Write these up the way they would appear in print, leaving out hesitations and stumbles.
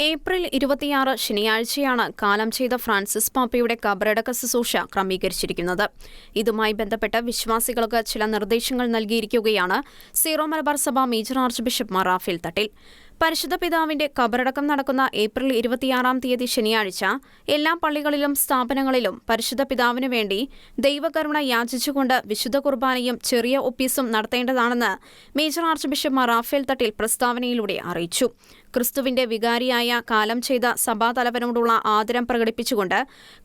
April 26 ശനിയാഴ്ചയാണ് കാലം ചെയ്ത ഫ്രാൻസിസ് പാപ്പയുടെ കബറടക്ക ശുശ്രൂഷ ക്രമീകരിച്ചിരിക്കുന്നത്. ഇതുമായി ബന്ധപ്പെട്ട് വിശ്വാസികൾക്ക് ചില നിർദ്ദേശങ്ങൾ നൽകിയിരിക്കുകയാണ് സീറോ മലബാർ സഭ major archbishop Mar Raphael Thattil. പരിശുദ്ധ പിതാവിന്റെ കബറടക്കം നടക്കുന്ന ഏപ്രിൽ 26 ശനിയാഴ്ച എല്ലാ പള്ളികളിലും സ്ഥാപനങ്ങളിലും പരിശുദ്ധ പിതാവിനു വേണ്ടി ദൈവകരുണ യാചിച്ചുകൊണ്ട് വിശുദ്ധ കുർബാനയും ചെറിയ ഒപ്പീസും നടത്തേണ്ടതാണെന്ന് major archbishop Mar Raphael Thattil പ്രസ്താവനയിലൂടെ അറിയിച്ചു. ക്രിസ്തുവിന്റെ വികാരിയായ കാലം ചെയ്ത സഭാതലവനോടുള്ള ആദരം പ്രകടിപ്പിച്ചുകൊണ്ട്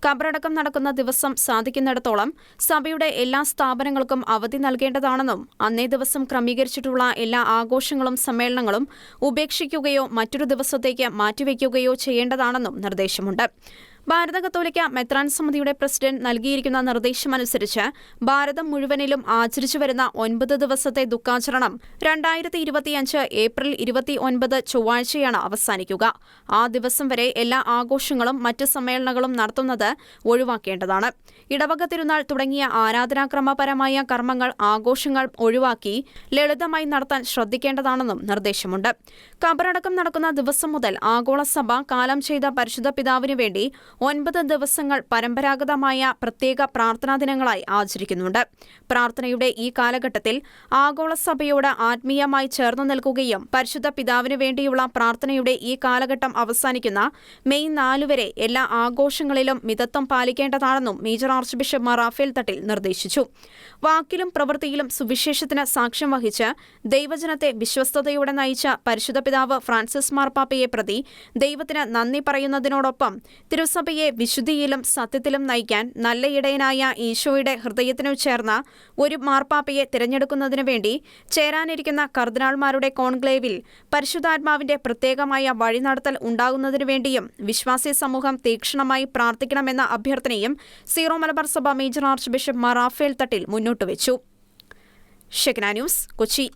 കബറടക്കം നടക്കുന്ന ദിവസം സാധിക്കുന്നിടത്തോളം സഭയുടെ എല്ലാ സ്ഥാപനങ്ങൾക്കും അവധി നൽകേണ്ടതാണെന്നും അന്നേ ദിവസം ക്രമീകരിച്ചിട്ടുള്ള എല്ലാ ആഘോഷങ്ങളും സമ്മേളനങ്ങളും ഉപേക്ഷിക്കുകയോ മറ്റൊരു ദിവസത്തേക്ക് മാറ്റിവെക്കുകയോ ചെയ്യേണ്ടതാണെന്നും നിർദ്ദേശമുണ്ട്. ഭാരത കത്തോലിക്ക മെത്രാൻ സമിതിയുടെ പ്രസിഡന്റ് നൽകിയിരിക്കുന്ന നിർദ്ദേശമനുസരിച്ച് ഭാരതം മുഴുവനിലും ആചരിച്ചുവരുന്ന 9 ദിവസത്തെ ദുഃഖാചരണം 2025 ഏപ്രിൽ 29 ചൊവ്വാഴ്ചയാണ് അവസാനിക്കുക. ആ ദിവസം വരെ എല്ലാ ആഘോഷങ്ങളും മറ്റ് സമ്മേളനങ്ങളും നടത്തുന്നത് ഒഴിവാക്കേണ്ടതാണ്. ഇടവക തിരുനാൾ തുടങ്ങിയ ആരാധനാക്രമപരമായ കർമ്മങ്ങൾ, ആഘോഷങ്ങൾ ഒഴിവാക്കി ലളിതമായി നടത്താൻ ശ്രദ്ധിക്കേണ്ടതാണെന്നും നിർദ്ദേശമുണ്ട്. കബറടക്കം നടക്കുന്ന ദിവസം മുതൽ ആഗോള സഭ കാലം ചെയ്ത പരിശുദ്ധ പിതാവിനു വേണ്ടി 9 ദിവസങ്ങൾ പരമ്പരാഗതമായ പ്രത്യേക പ്രാർത്ഥനാ ദിനങ്ങളായി ആചരിക്കുന്നുണ്ട്. പ്രാർത്ഥനയുടെ ഈ കാലഘട്ടത്തിൽ ആഗോള സഭയോട് ആത്മീയമായി ചേർന്നു നിൽക്കുകയും പരിശുദ്ധ പിതാവിനു വേണ്ടിയുള്ള പ്രാർത്ഥനയുടെ ഈ കാലഘട്ടം അവസാനിക്കുന്ന മെയ് 4 വരെ എല്ലാ ആഘോഷങ്ങളിലും മിതത്വം പാലിക്കേണ്ടതാണെന്നും major archbishop Mar Raphael Thattil നിർദ്ദേശിച്ചു. വാക്കിലും പ്രവൃത്തിയിലും സുവിശേഷത്തിന് സാക്ഷ്യം വഹിച്ച് ദൈവജനത്തെ വിശ്വസ്തയോടെ നയിച്ച പരിശുദ്ധ പിതാവ് ഫ്രാൻസിസ് മാർപ്പാപ്പയെ പ്രതി ദൈവത്തിന് നന്ദി പറയുന്നതിനോടൊപ്പം തിരുസഭയെ വിശുദ്ധിയിലും സത്യത്തിലും നയിക്കാൻ നല്ല ഇടയനായ ഈശോയുടെ ഹൃദയത്തിനു ചേർന്ന ഒരു മാർപ്പാപ്പയെ തിരഞ്ഞെടുക്കുന്നതിനു വേണ്ടി ചേരാനിരിക്കുന്ന കർദിനാൾമാരുടെ കോൺക്ലേവിൽ പരിശുദ്ധാത്മാവിന്റെ പ്രത്യേകമായ വഴിനടത്തൽ ഉണ്ടാകുന്നതിനു വേണ്ടിയും വിശ്വാസി സമൂഹം തീക്ഷ്ണമായി പ്രാർത്ഥിക്കണമെന്ന അഭ്യർത്ഥനയും സീറോ മലബാർ സഭ major archbishop Mar Raphael Thattil മുന്നോട്ടുവച്ചു. ഷെക്ന ന്യൂസ്, കൊച്ചി.